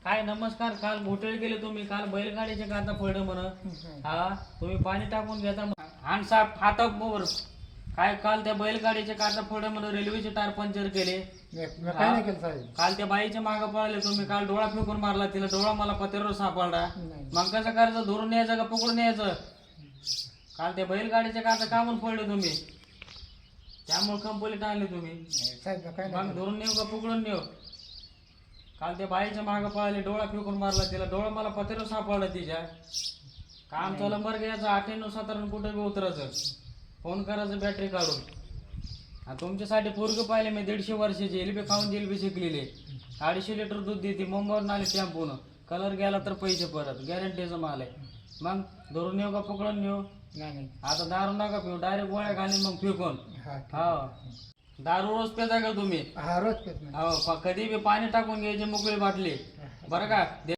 काय नमस्कार. काल घोटाळे गेले तुम्ही, काल बैलगाडीचे काता पडलं म्हण. हा तुम्ही पाणी टाकून घेता हान साहेब हाता मोर. काय काल त्या बैलगाडीचे काता फोडे म्हणून रेल्वेचे टायर पंक्चर केले. काय नाही केलं साहेब. काल त्या बाईच्या मागे पळाले तुम्ही, काल डोळा फेकून मारला तिला, डोळा मला पत्र्यावर सापडला. मग कसं करायचं, धरून न्यायचं का पकडून न्यायचं? काल त्या बैलगाडीचे काता कामून पडले तुम्ही, त्यामुळे कंपनीत आणले तुम्ही. साहेब काय मग धरून नेऊ का पकडून नेऊ? काल त्या बाईच्या मागे पळाले, डोळा फेकून मारला तिला, डोळा मला पत्र्यावर सापडला तिच्या. काम चालू नंबर घ्यायचा 98 कुठे बी उतरायचं, फोन करायचं बॅटरी काढून. आणि तुमच्यासाठी पोरग पाहिले मी 150 वर्षाची, जिलेबी खाऊन जिलेबी शिकलेली. 250 लिटर दूध देते, मुंबईवरून आले टेम्पोन. कलर गेला तर पैसे परत, गॅरंटीचा माल आहे. मग धरून नेऊ का पकडून नेऊ? नाही. आता दारू नका पिऊ, डायरेक्ट गोळ्या घालीन मग फेकून. हो, दारू रोज पेता का तुम्ही? हा रोज पेत नाही. हो, कधी बी पाणी टाकून घ्यायचे मोकळी बाटली, बरं का?